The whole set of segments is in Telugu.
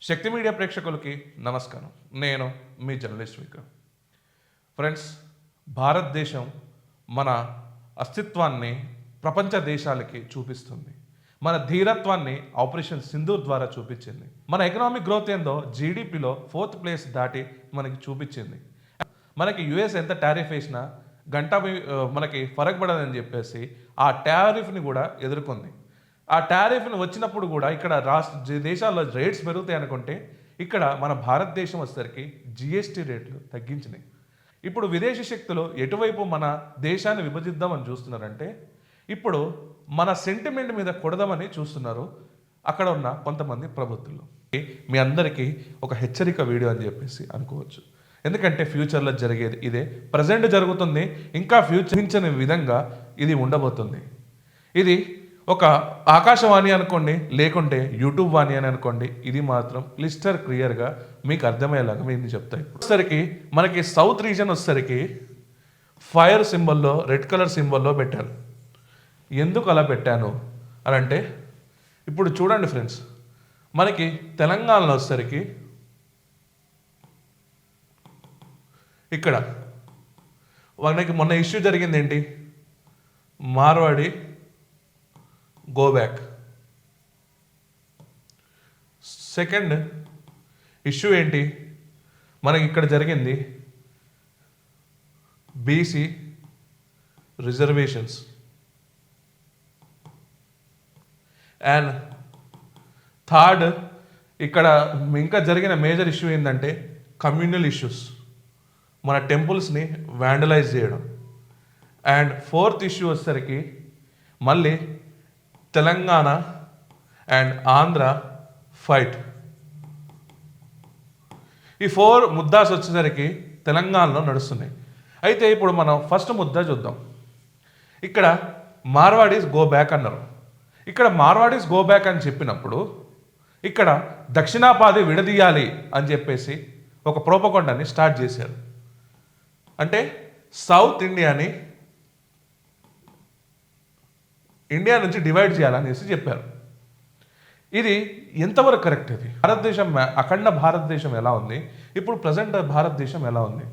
శక్తి మీడియా ప్రేక్షకులకి నమస్కారం. నేను మీ జర్నలిస్ట్ విక్రమ్. ఫ్రెండ్స్, భారతదేశం మన అస్తిత్వాన్ని ప్రపంచ దేశాలకి చూపిస్తుంది. మన ధీరత్వాన్ని ఆపరేషన్ సింధూర్ ద్వారా చూపించింది. మన ఎకనామిక్ గ్రోత్ ఏందో జీడిపిలో 4th ప్లేస్ దాటి మనకి చూపించింది. మనకి యుఎస్ ఎంత టారిఫ్ వేసినా మనకి ఫరక్ పడదని చెప్పేసి ఆ టారిఫ్ని కూడా ఎదుర్కొంది. ఆ టారిఫ్ని వచ్చినప్పుడు కూడా ఇక్కడ దేశాల్లో రేట్స్ పెరుగుతాయి అనుకుంటే ఇక్కడ మన భారతదేశం వచ్చేసరికి జిఎస్టీ రేట్లు తగ్గించినాయి. ఇప్పుడు విదేశీ శక్తులు ఎటువైపు మన దేశాన్ని విభజిద్దామని చూస్తున్నారంటే ఇప్పుడు మన సెంటిమెంట్ మీద కొడదామని చూస్తున్నారు అక్కడ ఉన్న కొంతమంది ప్రభుత్వాలు. మీ అందరికీ ఒక హెచ్చరిక వీడియో అని చెప్పేసి అనుకోవచ్చు. ఎందుకంటే ఫ్యూచర్లో జరిగేది ఇదే, ప్రజెంట్ జరుగుతుంది, ఇంకా ఫ్యూచరించని విధంగా ఇది ఉండబోతుంది. ఇది ఒక ఆకాశవాణి అనుకోండి, లేకుంటే యూట్యూబ్ వాణి అని అనుకోండి, ఇది మాత్రం క్లిస్టర్ క్లియర్గా మీకు అర్థమయ్యేలాగా మేము చెప్తాయి. వచ్చేసరికి మనకి సౌత్ రీజన్ వచ్చేసరికి ఫైర్ సింబల్లో, రెడ్ కలర్ సింబల్లో పెట్టాను. ఎందుకు అలా పెట్టాను అని అంటే ఇప్పుడు చూడండి ఫ్రెండ్స్, మనకి తెలంగాణలో వచ్చేసరికి ఇక్కడ మనకి మొన్న ఇష్యూ జరిగింది ఏంటి, Marwari go back. Second issue ఏంటి, మనకి ఇక్కడ జరిగింది బీసీ రిజర్వేషన్స్. అండ్ థర్డ్ ఇక్కడ ఇంకా జరిగిన మేజర్ ఇష్యూ ఏంటంటే కమ్యూనల్ ఇష్యూస్, మన టెంపుల్స్ని వ్యాండలైజ్ చేయడం. అండ్ 4th ఇష్యూ వచ్చేసరికి మళ్ళీ తెలంగాణ అండ్ ఆంధ్ర ఫైట్. ఈ 4 ముద్దాస్ వచ్చేసరికి తెలంగాణలో నడుస్తున్నాయి. అయితే ఇప్పుడు మనం ఫస్ట్ ముద్దా చూద్దాం. ఇక్కడ మార్వాడీస్ గో బ్యాక్ అన్నారు. ఇక్కడ మార్వాడీస్ గో బ్యాక్ అని చెప్పినప్పుడు ఇక్కడ దక్షిణాపాది విడదీయాలి అని చెప్పేసి ఒక ప్రోపగండాని స్టార్ట్ చేశారు. అంటే సౌత్ ఇండియా నుంచి డివైడ్ చేయాలనేసి చెప్పారు. ఇది ఎంతవరకు కరెక్ట్? ఇది భారతదేశం, అఖండ భారతదేశం ఎలా ఉంది, ఇప్పుడు ప్రజెంట్ భారతదేశం ఎలా ఉంది?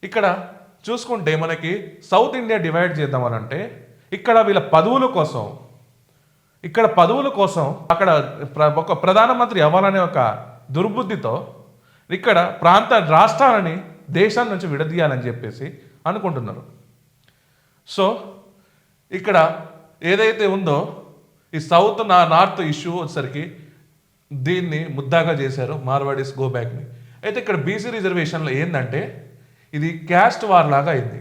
ఇక్కడ చూసుకుంటే మనకి సౌత్ ఇండియా డివైడ్ చేద్దామని అంటే ఇక్కడ వీళ్ళ పదవుల కోసం అక్కడ ఒక ప్రధానమంత్రి అవ్వాలనే ఒక దుర్బుద్ధితో ఇక్కడ రాష్ట్రాలని దేశాల నుంచి విడదీయాలని చెప్పేసి అనుకుంటున్నారు. సో ఇక్కడ ఏదైతే ఉందో ఈ సౌత్ నార్త్ ఇష్యూ వచ్చేసరికి దీన్ని ముద్దాగా చేశారు, మార్వాడీస్ గో బ్యాక్ని. అయితే ఇక్కడ బీసీ రిజర్వేషన్లో ఏంటంటే ఇది క్యాస్ట్ వార్ లాగా అయింది.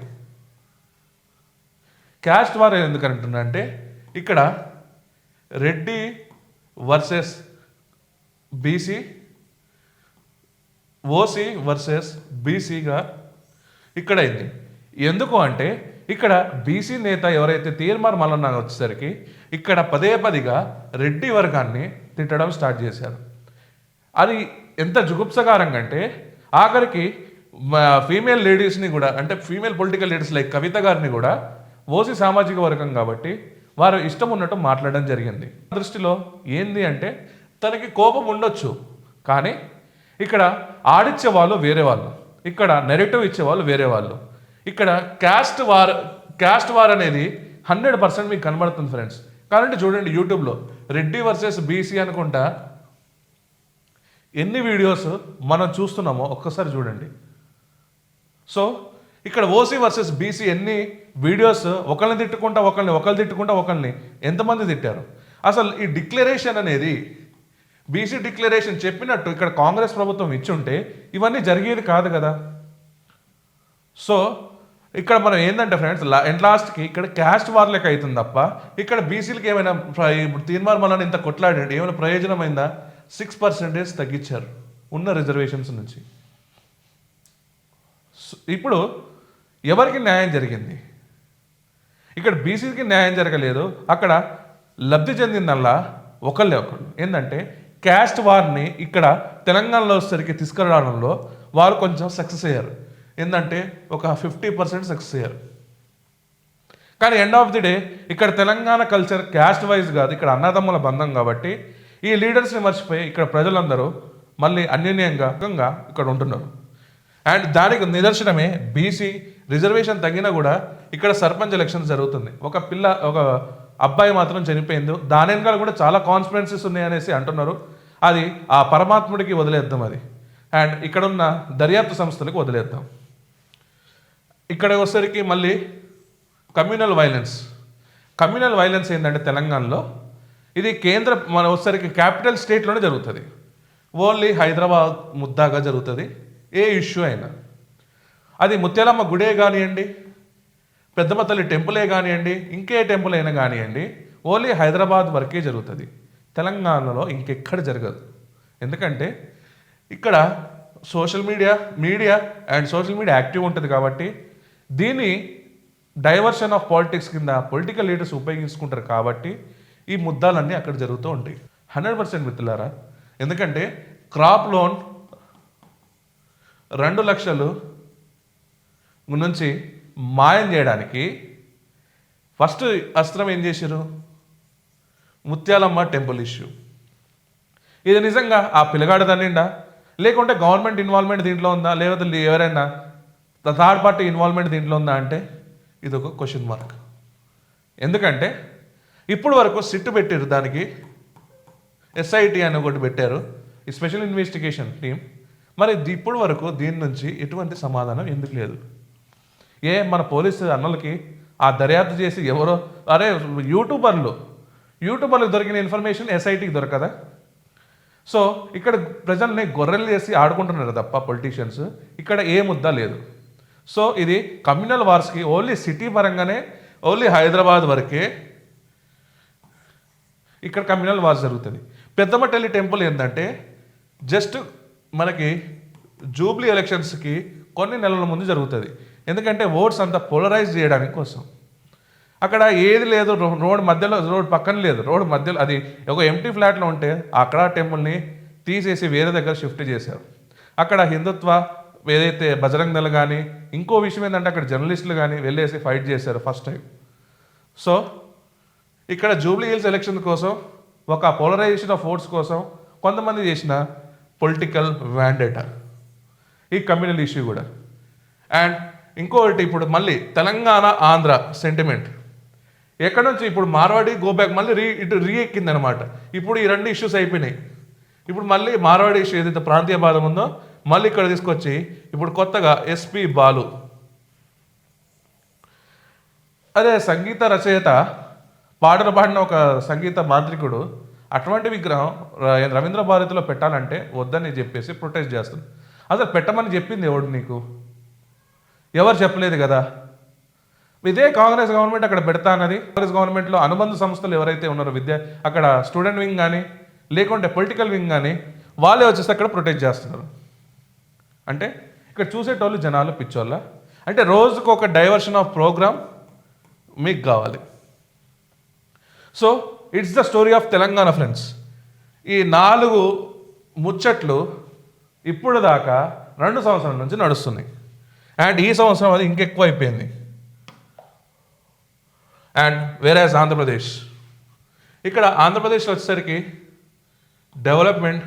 క్యాస్ట్ వార్ ఎందుకంటున్నా అంటే ఇక్కడ Reddy versus BC, OC versus బీసీగా ఇక్కడ అయింది. ఎందుకు అంటే ఇక్కడ బీసీ నేత ఎవరైతే తీర్మార్ మల్లన్న వచ్చేసరికి ఇక్కడ పదేగా రెడ్డి వర్గాన్ని తిట్టడం స్టార్ట్ చేశారు. అది ఎంత జుగుప్సకారంగా అంటే ఆఖరికి ఫీమేల్ లేడీస్ని కూడా, అంటే ఫీమేల్ పొలిటికల్ లీడర్స్ లైక్ కవిత గారిని కూడా ఓసీ సామాజిక వర్గం కాబట్టి వారు ఇష్టం ఉన్నట్టు మాట్లాడడం జరిగింది. దృష్టిలో ఏంది అంటే తనకి కోపం ఉండొచ్చు, కానీ ఇక్కడ ఆడిచ్చే వాళ్ళు వేరే వాళ్ళు, ఇక్కడ నెరేటివ్ ఇచ్చేవాళ్ళు వేరే వాళ్ళు. ఇక్కడ క్యాస్ట్ వార్ అనేది 100% మీకు కనబడుతుంది ఫ్రెండ్స్. కాబట్టి చూడండి యూట్యూబ్లో రెడ్డి వర్సెస్ బీసీ అనుకుంటా ఎన్ని వీడియోస్ మనం చూస్తున్నామో ఒక్కసారి చూడండి. సో ఇక్కడ ఓసీ వర్సెస్ బీసీ ఎన్ని వీడియోస్, ఒకరిని తిట్టుకుంటా ఒకరిని ఎంతమంది తిట్టారు. అసలు ఈ డిక్లరేషన్ అనేది బీసీ డిక్లరేషన్ చెప్పినట్టు ఇక్కడ కాంగ్రెస్ ప్రభుత్వం ఇచ్చుంటే ఇవన్నీ జరిగేది కాదు కదా. సో ఇక్కడ మనం ఏంటంటే ఫ్రెండ్స్ లాస్ట్కి ఇక్కడ క్యాస్ట్ వార్ లెక్క అవుతుంది తప్ప ఇక్కడ బీసీలకి ఏమైనా ఇప్పుడు తీర్మానం వల్ల ఇంత కొట్లాడండి ఏమైనా ప్రయోజనం అయిందా? 6% తగ్గించారు ఉన్న రిజర్వేషన్స్ నుంచి. ఇప్పుడు ఎవరికి న్యాయం జరిగింది? ఇక్కడ బీసీకి న్యాయం జరగలేదు, అక్కడ లబ్ధి చెందిందల్లా ఒకళ్ళు ఏంటంటే క్యాస్ట్ వార్ని ఇక్కడ తెలంగాణలో వచ్చేసరికి తీసుకురావడంలో వారు కొంచెం సక్సెస్ అయ్యారు. ఏంటంటే ఒక 50% సక్సెస్ అయ్యారు. కానీ ఎండ్ ఆఫ్ ది డే ఇక్కడ తెలంగాణ కల్చర్ క్యాస్ట్ వైజ్ కాదు, ఇక్కడ అన్నదమ్ముల బంధం కాబట్టి ఈ లీడర్స్ని మర్చిపోయి ఇక్కడ ప్రజలందరూ మళ్ళీ అన్యోన్యంగా ఇక్కడ ఉంటున్నారు. అండ్ దానికి నిదర్శనమే బీసీ రిజర్వేషన్ తగ్గినా కూడా ఇక్కడ సర్పంచ్ ఎలక్షన్ జరుగుతుంది. ఒక అబ్బాయి మాత్రం చనిపోయింది. దాని వెనకాల కూడా చాలా కాన్స్పిరెన్సీస్ ఉన్నాయనేసి అంటున్నారు. అది ఆ పరమాత్ముడికి వదిలేద్దాం అది. అండ్ ఇక్కడ ఉన్న దర్యాప్తు సంస్థలకు వదిలేద్దాం. ఇక్కడ వచ్చేసరికి మళ్ళీ కమ్యూనల్ వైలెన్స్ ఏంటంటే తెలంగాణలో ఇది మన వచ్చేసరికి క్యాపిటల్ స్టేట్లోనే జరుగుతుంది. ఓన్లీ హైదరాబాద్ ముద్దాగా జరుగుతుంది ఏ ఇష్యూ అయినా. అది ముత్యాలమ్మ గుడే కానివ్వండి, పెద్దమ్మ తల్లి టెంపులే కానివ్వండి, ఇంకే టెంపుల్ అయినా కానివ్వండి, ఓన్లీ హైదరాబాద్ వరకే జరుగుతుంది. తెలంగాణలో ఇంకెక్కడ జరగదు. ఎందుకంటే ఇక్కడ సోషల్ మీడియా యాక్టివ్ ఉంటుంది కాబట్టి దీన్ని డైవర్షన్ ఆఫ్ పాలిటిక్స్ కింద పొలిటికల్ లీడర్స్ ఉపయోగించుకుంటారు కాబట్టి ఈ ముద్దాలన్నీ అక్కడ జరుగుతూ ఉంటాయి. 100% మిత్రులారా. ఎందుకంటే క్రాప్ లోన్ 2 లక్షలు నుంచి మాయం చేయడానికి ఫస్ట్ అస్త్రం ఏం చేశారు? Muthyalamma temple issue. ఇది నిజంగా ఆ పిల్లగాడదనిండా, లేకుంటే గవర్నమెంట్ ఇన్వాల్వ్మెంట్ దీంట్లో ఉందా, లేకపోతే ఎవరైనా థర్డ్ పార్టీ ఇన్వాల్వ్మెంట్ దీంట్లో ఉందా అంటే ఇది ఒక క్వశ్చన్ మార్క్. ఎందుకంటే ఇప్పుడు వరకు సిట్ పెట్టారు, దానికి ఎస్ఐటి అని ఒకటి పెట్టారు, ఈ స్పెషల్ ఇన్వెస్టిగేషన్ టీం. మరి ఇప్పుడు వరకు దీని నుంచి ఎటువంటి సమాధానం ఎందుకు లేదు? మన పోలీసు అన్నలకి ఆ దర్యాప్తు చేసి ఎవరో యూట్యూబర్లకు దొరికిన ఇన్ఫర్మేషన్ ఎస్ఐటికి దొరకదా? సో ఇక్కడ ప్రజల్ని గొర్రెలు చేసి ఆడుకుంటున్నారు తప్ప పొలిటీషియన్స్ ఇక్కడ ఏ ముద్ద లేదు. సో ఇది కమ్యూనల్ వార్స్కి ఓన్లీ సిటీ పరంగానే, ఓన్లీ హైదరాబాద్ వరకే ఇక్కడ కమ్యూనల్ వార్స్ జరుగుతుంది. పెద్దమ్మ తల్లి టెంపుల్ ఏంటంటే జస్ట్ మనకి జూబ్లీ ఎలక్షన్స్కి కొన్ని నెలల ముందు జరుగుతుంది. ఎందుకంటే ఓట్స్ అంతా పోలరైజ్ చేయడానికి కోసం. అక్కడ ఏది లేదు, రోడ్ పక్కన లేదు, రోడ్ మధ్యలో అది ఒక ఎంటీ ఫ్లాట్లో ఉంటే అక్కడ టెంపుల్ని తీసేసి వేరే దగ్గర షిఫ్ట్ చేశారు. అక్కడ హిందుత్వ ఏదైతే బజరంగ్ దళ్ కానీ, ఇంకో విషయం ఏంటంటే అక్కడ జర్నలిస్టులు కానీ వెళ్ళేసి ఫైట్ చేశారు ఫస్ట్ టైం. సో ఇక్కడ జూబ్లీ హిల్స్ ఎలక్షన్ కోసం, ఒక పోలరైజేషన్ ఆఫ్ ఓట్స్ కోసం కొంతమంది చేసిన పొలిటికల్ వ్యాండేటా ఈ కమ్యూనల్ ఇష్యూ కూడా. అండ్ ఇంకొకటి ఇప్పుడు మళ్ళీ తెలంగాణ ఆంధ్ర సెంటిమెంట్ ఎక్కడ నుంచి ఇప్పుడు మార్వాడి గోబ్యాక్ మళ్ళీ రీఎక్కింది అనమాట. ఇప్పుడు ఈ 2 ఇష్యూస్ అయిపోయినాయి. ఇప్పుడు మళ్ళీ మార్వాడి ఇష్యూ ఏదైతే ప్రాంతీయ భాగం ఉందో మళ్ళీ ఇక్కడ తీసుకొచ్చి ఇప్పుడు కొత్తగా ఎస్పి బాలు, అదే సంగీత రచయిత, పాటలు పాడిన ఒక సంగీత మాంత్రికుడు, అటువంటి విగ్రహం రవీంద్ర భారతిలో పెట్టాలంటే వద్దని చెప్పేసి ప్రొటెస్ట్ చేస్తుంది. అసలు పెట్టమని చెప్పింది ఎవడు నీకు? ఎవరు చెప్పలేదు కదా. ఇదే కాంగ్రెస్ గవర్నమెంట్ అక్కడ పెడతా అన్నది. కాంగ్రెస్ గవర్నమెంట్లో అనుబంధ సంస్థలు ఎవరైతే ఉన్నారో అక్కడ స్టూడెంట్ వింగ్ కానీ లేకుంటే పొలిటికల్ వింగ్ కానీ వాళ్ళే వచ్చేసి అక్కడ ప్రొటెస్ట్ చేస్తున్నారు. అంటే ఇక్కడ చూసేటోళ్ళు జనాలు పిచ్చోళ్ళ. అంటే రోజుకు ఒక డైవర్షన్ ఆఫ్ ప్రోగ్రామ్ మీకు కావాలి. So it's the story of Telangana friends. ఈ 4 ముచ్చట్లు ఇప్పుడు దాకా 2 సంవత్సరాల నుంచి నడుస్తున్నాయి. అండ్ ఈ సంవత్సరం అది ఇంకెక్కువ అయిపోయింది. అండ్ వేరేస్ ఇక్కడ ఆంధ్రప్రదేశ్లో వచ్చేసరికి డెవలప్మెంట్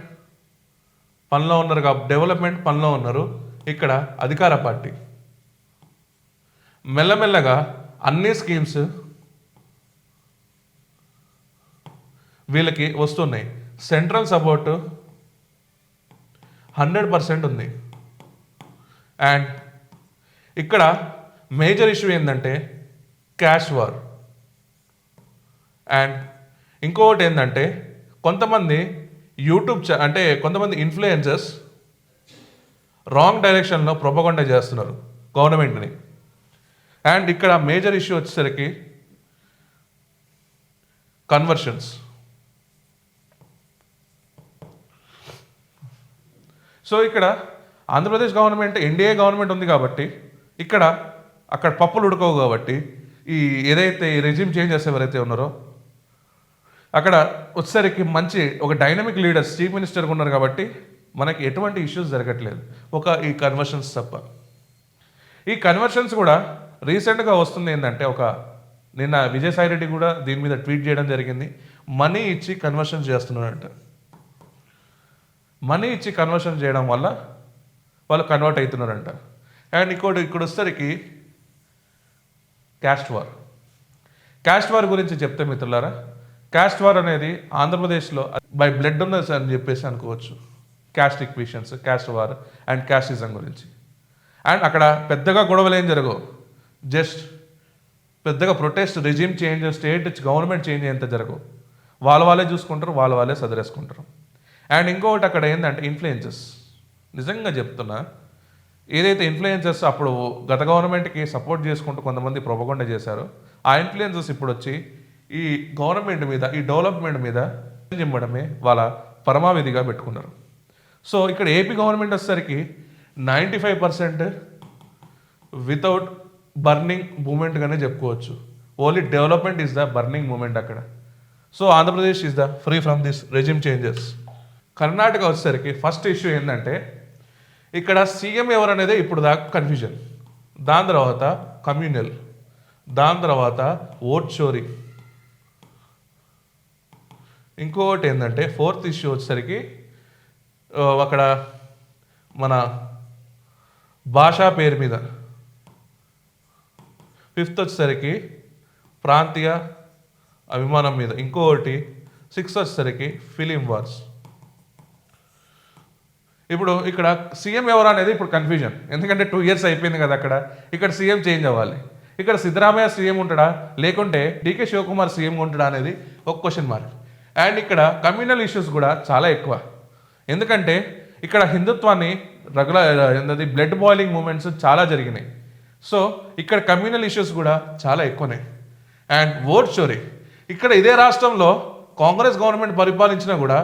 పనిలో ఉన్నారు ఇక్కడ అధికార పార్టీ. మెల్లమెల్లగా అన్ని స్కీమ్స్ వీళ్ళకి వస్తున్నాయి. సెంట్రల్ సపోర్ట్ 100% ఉంది. అండ్ ఇక్కడ మేజర్ ఇష్యూ ఏంటంటే క్యాష్ వార్. అండ్ ఇంకొకటి ఏంటంటే కొంతమంది కొంతమంది ఇన్ఫ్లుయెన్సర్స్ రాంగ్ డైరెక్షన్లో ప్రొపగండా చేస్తున్నారు గవర్నమెంట్ని. అండ్ ఇక్కడ మేజర్ ఇష్యూ వచ్చేసరికి కన్వర్షన్స్. సో ఇక్కడ ఆంధ్రప్రదేశ్ గవర్నమెంట్ ఎన్డీఏ గవర్నమెంట్ ఉంది కాబట్టి అక్కడ పప్పులు ఉడకవు కాబట్టి ఈ ఏదైతే ఈ రెజ్యూమ్ చేంజెస్ ఎవరైతే ఉన్నారో అక్కడ వచ్చేసరికి మంచి ఒక డైనమిక్ లీడర్స్ చీఫ్ మినిస్టర్గా ఉన్నారు కాబట్టి మనకి ఎటువంటి ఇష్యూస్ జరగట్లేదు, ఈ కన్వర్షన్స్ తప్ప. ఈ కన్వర్షన్స్ కూడా రీసెంట్గా వస్తుంది ఏంటంటే నిన్న విజయసాయి రెడ్డి కూడా దీని మీద ట్వీట్ చేయడం జరిగింది. మనీ ఇచ్చి కన్వర్షన్స్ చేస్తున్నారంట. మనీ ఇచ్చి కన్వర్షన్ చేయడం వల్ల వాళ్ళు కన్వర్ట్ అవుతున్నారంట. అండ్ ఇక్కడ వచ్చేసరికి క్యాస్ట్ వార్. క్యాస్ట్ వార్ గురించి చెప్తే మిత్రులారా, క్యాస్ట్ వార్ అనేది ఆంధ్రప్రదేశ్లో బై బ్లడ్ ఉన్నది అని చెప్పేసి అనుకోవచ్చు. Caste equations, caste war and casteism గురించి. అండ్ అక్కడ పెద్దగా గొడవలు ఏం జరగవు, జస్ట్ పెద్దగా protest, resume change, state government change ఎంత జరగవు. వాళ్ళే చూసుకుంటారు, వాళ్ళే సదరేసుకుంటారు. అండ్ ఇంకొకటి అక్కడ ఏంటంటే ఇన్ఫ్లుయెన్సెస్. నిజంగా చెప్తున్నా, ఏదైతే ఇన్ఫ్లుయెన్సెస్ అప్పుడు గత గవర్నమెంట్కి సపోర్ట్ చేసుకుంటూ కొంతమంది ప్రొపగండా చేశారో, ఆ ఇన్ఫ్లుయెన్సెస్ ఇప్పుడు వచ్చి ఈ గవర్నమెంట్ మీద, ఈ డెవలప్మెంట్ మీద ఇవ్వడమే వాళ్ళ పరమావిధిగా పెట్టుకున్నారు. సో ఇక్కడ ఏపీ గవర్నమెంట్ వచ్చేసరికి 95% వితౌట్ బర్నింగ్ మూమెంట్గానే చెప్పుకోవచ్చు. Only development is the burning moment అక్కడ. So Andhra Pradesh is the free from this resume changes. Karnataka వచ్చేసరికి ఫస్ట్ ఇష్యూ ఏంటంటే ఇక్కడ సీఎం ఎవరనేది ఇప్పుడు దాకా కన్ఫ్యూజన్. దాని తర్వాత కమ్యూనల్, దాని తర్వాత ఓట్ చోరీ. ఇంకొకటి ఏంటంటే ఫోర్త్ ఇష్యూ వచ్చేసరికి అక్కడ మన భాషా పేరు మీద. ఫిఫ్త్ వచ్చేసరికి ప్రాంతీయ అభిమానం మీద. ఇంకొకటి సిక్స్త్ వచ్చేసరికి ఫిలిం వార్స్. ఇప్పుడు ఇక్కడ సీఎం ఎవరు అనేది ఇప్పుడు కన్ఫ్యూజన్, ఎందుకంటే 2 years అయిపోయింది కదా అక్కడ. ఇక్కడ సీఎం చేంజ్ అవ్వాలి. ఇక్కడ సిద్ధరామయ్య సీఎం ఉంటాడా, లేకుంటే డీకే శివకుమార్ సీఎం ఉంటాడా అనేది ఒక క్వశ్చన్ మార్క్. అండ్ ఇక్కడ కమ్యూనల్ ఇష్యూస్ కూడా చాలా ఎక్కువ, ఎందుకంటే ఇక్కడ హిందుత్వాన్ని బ్లడ్ బాయిలింగ్ మూమెంట్స్ చాలా జరిగినాయి. సో ఇక్కడ కమ్యూనల్ ఇష్యూస్ కూడా చాలా ఎక్కువనే. అండ్ ఓట్ చోరీ. ఇక్కడ ఇదే రాష్ట్రంలో కాంగ్రెస్ గవర్నమెంట్ పరిపాలించినా కూడా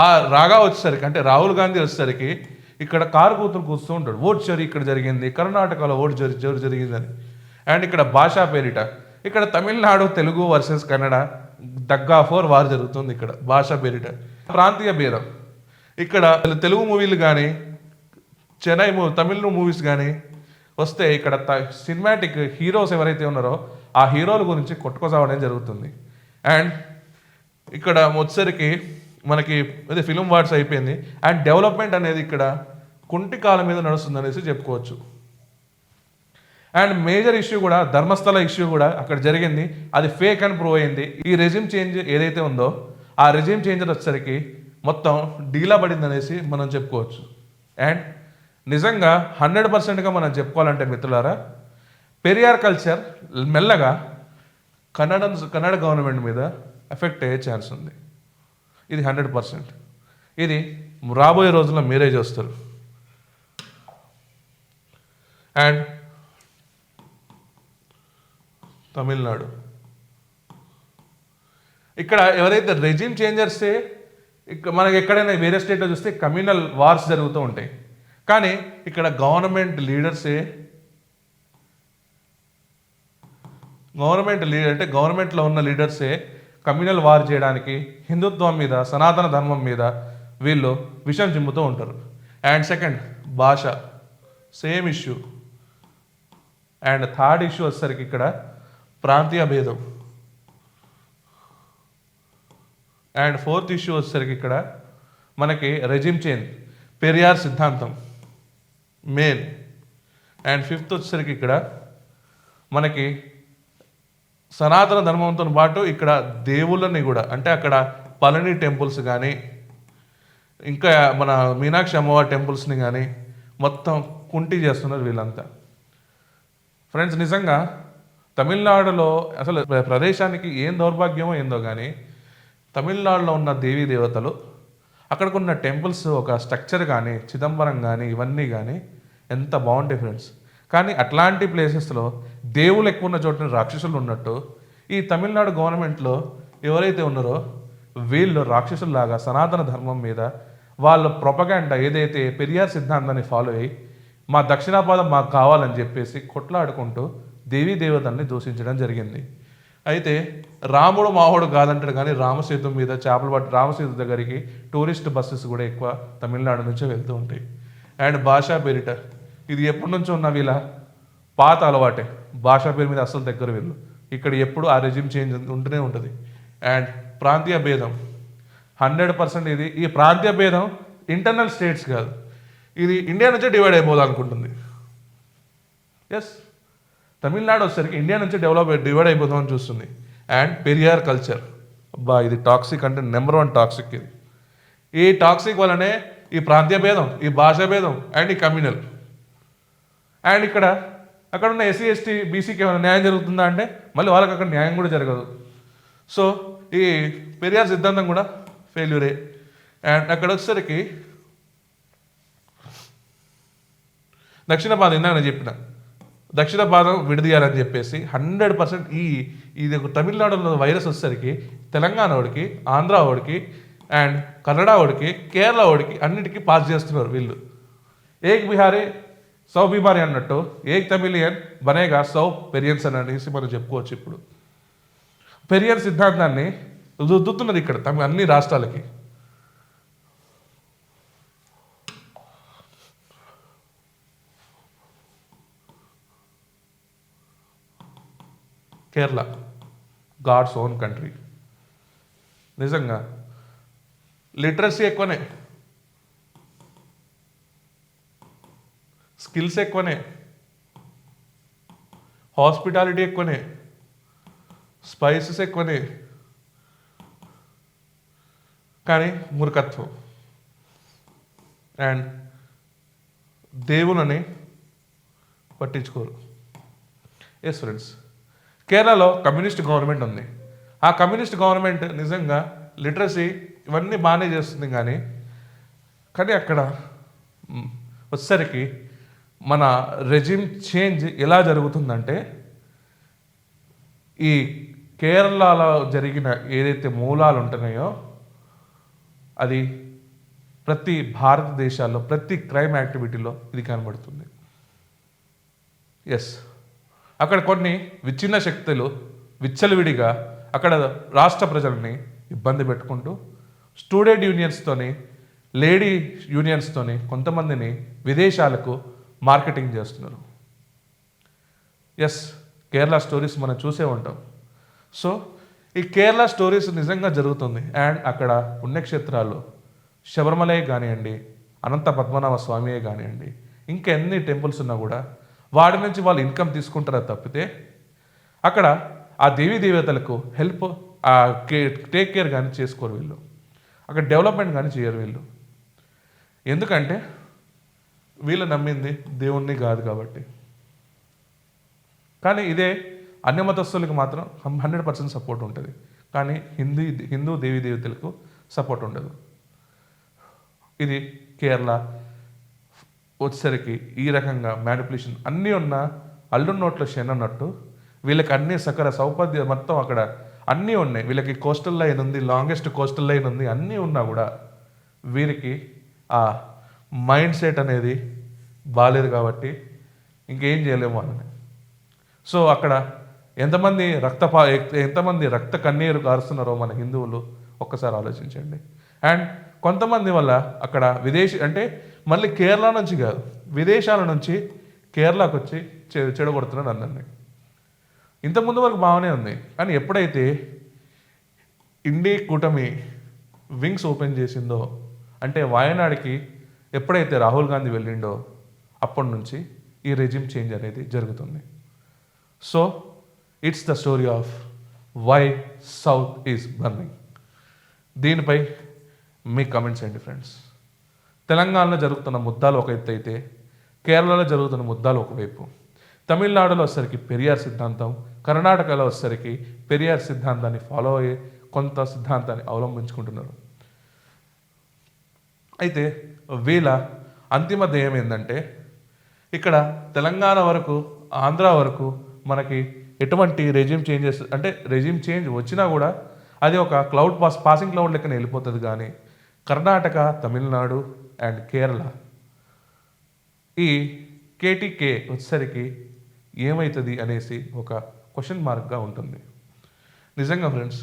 ఆ రాగా వచ్చేసరికి, అంటే రాహుల్ గాంధీ వచ్చేసరికి ఇక్కడ కారు కూతురు కూస్తూ ఉంటాడు, ఓట్ చోరీ ఇక్కడ జరిగింది, కర్ణాటకలో ఓట్ చోరీ జరిగిందని. అండ్ ఇక్కడ భాషా పేరిట ఇక్కడ తమిళనాడు తెలుగు వర్సెస్ కన్నడ దగ్గాఫోర్ వార్ జరుగుతుంది. ఇక్కడ భాషా పేరిట ప్రాంతీయ భేదం. ఇక్కడ తెలుగు మూవీలు కానీ తమిళ మూవీస్ కానీ వస్తే ఇక్కడ సినిమాటిక్ హీరోస్ ఎవరైతే ఉన్నారో ఆ హీరోల గురించి కొట్టుకోసావడం జరుగుతుంది. అండ్ ఇక్కడ వచ్చేసరికి మనకి అదే ఫిలిం వార్డ్స్ అయిపోయింది. అండ్ డెవలప్మెంట్ అనేది ఇక్కడ కుంటి కాలం మీద నడుస్తుంది అనేసి చెప్పుకోవచ్చు. అండ్ మేజర్ ఇష్యూ కూడా ధర్మస్థల ఇష్యూ కూడా అక్కడ జరిగింది, అది ఫేక్ అని ప్రూవ్ అయింది. ఈ రెజ్యూమ్ చేంజ్ ఏదైతే ఉందో ఆ రెజ్యూమ్ చేంజర్ వచ్చేసరికి మొత్తం డీలా పడింది అనేసి మనం చెప్పుకోవచ్చు. అండ్ నిజంగా 100%గా మనం చెప్పుకోవాలంటే మిత్రులారా, పెరియార్ కల్చర్ మెల్లగా కన్నడ గవర్నమెంట్ మీద ఎఫెక్ట్ అయ్యే ఛాన్స్ ఉంది. ఇది 100%. ఇది రాబోయే రోజుల్లో మీరే చూస్తారు. అండ్ తమిళనాడు, ఇక్కడ ఎవరైతే రెజ్యూమ్ చేంజర్సే మనకి ఎక్కడైనా వేరే స్టేట్లో చూస్తే కమ్యూనల్ వార్స్ జరుగుతూ ఉంటాయి, కానీ ఇక్కడ గవర్నమెంట్ లీడర్సే అంటే గవర్నమెంట్లో ఉన్న లీడర్సే కమ్యూనల్ వార్ చేయడానికి, హిందుత్వం మీద, సనాతన ధర్మం మీద వీళ్ళు విషం చిమ్ముతూ ఉంటారు. అండ్ సెకండ్ భాష, same issue. And third issue వచ్చేసరికి ఇక్కడ ప్రాంతీయ భేదం. అండ్ ఫోర్త్ ఇష్యూ వచ్చేసరికి ఇక్కడ మనకి రెజ్యూమ్ చేంజ్, పెరియార్ సిద్ధాంతం మెయిన్. అండ్ ఫిఫ్త్ వచ్చేసరికి ఇక్కడ మనకి సనాతన ధర్మంతో పాటు ఇక్కడ దేవుళ్ళని కూడా, అంటే అక్కడ పళని టెంపుల్స్ కానీ, ఇంకా మన మీనాక్షి అమ్మవారి టెంపుల్స్ని కానీ మొత్తం కుంటి చేస్తున్నారు వీళ్ళంతా. ఫ్రెండ్స్, నిజంగా తమిళనాడులో అసలు ప్రదేశానికి ఏం దౌర్భాగ్యమో ఏందో కానీ, తమిళనాడులో ఉన్న దేవీ దేవతలు, అక్కడికున్న టెంపుల్స్ ఒక స్ట్రక్చర్ కానీ, చిదంబరం కానీ, ఇవన్నీ కానీ ఎంత బాగుంటాయి ఫ్రెండ్స్. కానీ అట్లాంటి ప్లేసెస్లో దేవుళ్ళు ఎక్కువ ఉన్న చోట రాక్షసులు ఉన్నట్టు ఈ తమిళనాడు గవర్నమెంట్లో ఎవరైతే ఉన్నారో వీళ్ళు రాక్షసుల్లాగా సనాతన ధర్మం మీద వాళ్ళ ప్రొపగాండా ఏదైతే పెరియార్ సిద్ధాంతాన్ని ఫాలో అయ్యి మా దక్షిణాపాదం మాకు కావాలని చెప్పేసి కొట్లాడుకుంటూ దేవీ దేవతల్ని దూషించడం జరిగింది. అయితే రాముడు మావుడు కాదంటాడు, కానీ రామసేతు మీద చేపలు పట్టి రామసేతు దగ్గరికి టూరిస్ట్ బస్సెస్ కూడా ఎక్కువ తమిళనాడు నుంచే వెళ్తూ ఉంటాయి. అండ్ భాషా పేరిట ఇది ఎప్పటి నుంచో ఉన్న వీళ్ళ పాత అలవాటే. భాషా పేరు మీద అస్సలు దగ్గర వీళ్ళు. ఇక్కడ ఎప్పుడు ఆ రెజ్యూమ్ చేంజ్ ఉంటూనే ఉంటుంది. అండ్ ప్రాంతీయ భేదం 100% ఇది. ఈ ప్రాంతీయ భేదం ఇంటర్నల్ స్టేట్స్ కాదు, ఇది ఇండియా నుంచే డివైడ్ అయిపోవాలనుకుంటుంది. ఎస్, తమిళనాడు వచ్చేసరికి ఇండియా నుంచి డివైడ్ అయిపోదామని చూస్తుంది. అండ్ పెరియార్ కల్చర్, అబ్బా ఇది టాక్సిక్ అంటే నెంబర్ 1 టాక్సిక్ ఇది. ఈ టాక్సిక్ వల్లనే ఈ ప్రాంతీయ భేదం, ఈ భాషా భేదం అండ్ ఈ కమ్యూనల్. అండ్ అక్కడ ఉన్న ఎస్సీ ఎస్టీ బీసీకి ఏమైనా న్యాయం జరుగుతుందా అంటే మళ్ళీ వాళ్ళకి అక్కడ న్యాయం కూడా జరగదు. సో ఈ పెరియార్ సిద్ధాంతం కూడా ఫెయిల్యూరే. అండ్ అక్కడ వచ్చేసరికి దక్షిణ పాదం, ఇందాక నేను చెప్పిన దక్షిణ పాదం విడదీయాలని చెప్పేసి 100% ఇది తమిళనాడులో వైరస్ వచ్చేసరికి తెలంగాణ వాడికి, ఆంధ్ర వాడికి అండ్ కన్నడ వాడికి, కేరళ వాడికి అన్నిటికీ పాస్ చేస్తున్నారు వీళ్ళు. ఏక్ బిహారీ సౌ బీమారీ అన్నట్టు ఏక్ తమిళియన్ బనేగా సౌ పెరియన్స్ అని అనేసి మనం చెప్పుకోవచ్చు. ఇప్పుడు పెరియర్ సిద్ధాంతాన్ని రుద్దుతున్నది ఇక్కడ అన్ని రాష్ట్రాలకి. Kerala God's own country. నిజంగా లిటరసీ ఎక్కువనే, స్కిల్స్ ఎక్కువనే, హాస్పిటాలిటీ ఎక్కువనే, స్పైసెస్ ఎక్కువనే, కానీ మూర్ఖత్వం అండ్ దేవులని పట్టించుకోరు. ఎస్ ఫ్రెండ్స్, కేరళలో కమ్యూనిస్ట్ గవర్నమెంట్ ఉంది. ఆ కమ్యూనిస్ట్ గవర్నమెంట్ నిజంగా లిటరసీ ఇవన్నీ బాగానే చేస్తుంది, కానీ అక్కడ వచ్చేసరికి మన రెజిమ్ చేంజ్ ఎలా జరుగుతుందంటే, ఈ కేరళలో జరిగిన ఏదైతే మూలాలు ఉంటున్నాయో అది ప్రతి భారతదేశాల్లో ప్రతి క్రైమ్ యాక్టివిటీలో ఇది కనబడుతుంది. ఎస్, అక్కడ కొన్ని విచ్ఛిన్న శక్తులు విచ్చలవిడిగా అక్కడ రాష్ట్ర ప్రజల్ని ఇబ్బంది పెట్టుకుంటూ స్టూడెంట్ యూనియన్స్తోని, లేడీ యూనియన్స్తోని కొంతమందిని విదేశాలకు మార్కెటింగ్ చేస్తున్నారు. ఎస్, కేరళ స్టోరీస్ మనం చూసే ఉంటాం. సో ఈ కేరళ స్టోరీస్ నిజంగా జరుగుతుంది. అండ్ అక్కడ పుణ్యక్షేత్రాలు శబరిమలే కానివ్వండి, అనంత పద్మనాభ స్వామియే కానివ్వండి, ఇంకా ఎన్ని టెంపుల్స్ ఉన్నా కూడా వాటి నుంచి వాళ్ళు ఇన్కమ్ తీసుకుంటారా తప్పితే అక్కడ ఆ దేవీ దేవతలకు హెల్ప్ టేక్ కేర్ కానీ చేసుకోరు వీళ్ళు. అక్కడ డెవలప్మెంట్ కానీ చేయరు వీళ్ళు. ఎందుకంటే వీళ్ళు నమ్మింది దేవుణ్ణి కాదు కాబట్టి. కానీ ఇదే అన్యమతస్థులకు మాత్రం 100% సపోర్ట్ ఉంటుంది, కానీ హిందూ దేవీ దేవతలకు సపోర్ట్ ఉండదు. ఇది కేరళ వచ్చేసరికి ఈ రకంగా మ్యానిపులేషన్ అన్నీ ఉన్న అల్లు నోట్ల శనన్నట్టు వీళ్ళకి అన్ని సకల సౌపద్య మొత్తం అక్కడ అన్నీ ఉన్నాయి. వీళ్ళకి కోస్టల్ లైన్ ఉంది, లాంగెస్ట్ కోస్టల్ లైన్ ఉంది, అన్నీ ఉన్నా కూడా వీరికి ఆ మైండ్ సెట్ అనేది బాగాలేదు కాబట్టి ఇంకేం చేయలేము వాళ్ళని. సో అక్కడ ఎంతమంది రక్త కన్నీరు కారుస్తున్నారో మన హిందువులు ఒక్కసారి ఆలోచించండి. అండ్ కొంతమంది వల్ల అక్కడ అంటే మళ్ళీ కేరళ నుంచి కాదు, విదేశాల నుంచి కేరళకు వచ్చి చెడగొడుతున్నారు అందరినీ. ఇంతకుముందు వరకు బాగానే ఉంది, కానీ ఎప్పుడైతే ఇండి కూటమి వింగ్స్ ఓపెన్ చేసిందో, అంటే వాయనాడికి ఎప్పుడైతే రాహుల్ గాంధీ వెళ్ళిండో అప్పటి నుంచి ఈ రెజిమ్ చేంజ్ అనేది జరుగుతుంది. So it's the story of why south is burning. దీనిపై మీ కమెంట్స్ ఏంటి ఫ్రెండ్స్? తెలంగాణలో జరుగుతున్న ముద్దాలు ఒక ఎత్తు అయితే కేరళలో జరుగుతున్న ముద్దాలు ఒకవైపు, తమిళనాడులో వచ్చేసరికి పెరియార్ సిద్ధాంతం, కర్ణాటకలో వచ్చేసరికి పెరియార్ సిద్ధాంతాన్ని ఫాలో అయ్యే కొంత సిద్ధాంతాన్ని అవలంబించుకుంటున్నారు. అయితే వీళ్ళ అంతిమ ధ్యేయం ఏంటంటే ఇక్కడ తెలంగాణ వరకు, ఆంధ్ర వరకు మనకి ఎటువంటి రెజిమ్ చేంజెస్, అంటే రెజిమ్ చేంజ్ వచ్చినా కూడా అది ఒక పాసింగ్ క్లౌడ్ లెక్కన వెళ్ళిపోతుంది. కానీ కర్ణాటక, తమిళనాడు అండ్ కేరళ ఈ కేటీకే వచ్చేసరికి ఏమవుతుంది అనేసి ఒక క్వశ్చన్ మార్క్గా ఉంటుంది. నిజంగా ఫ్రెండ్స్,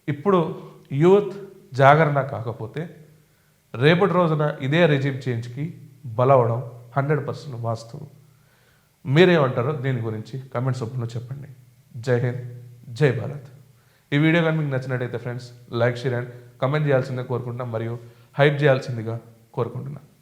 ఇప్పుడు యూత్ జాగరణ కాకపోతే రేపటి రోజున ఇదే రెజిమ్ చేంజ్కి బలవడం 100% వాస్తవం. మీరేమంటారో దీని గురించి కమెంట్స్ రూపంలో చెప్పండి. జై హింద్, జై భారత్. ఈ వీడియో కానీ మీకు నచ్చినట్టయితే friends like, share and comment చేయాల్సిందే కోరుకుంటున్నాం. మరియు హైప్ చేయాల్సిందిగా కోరుకుంటున్నాను.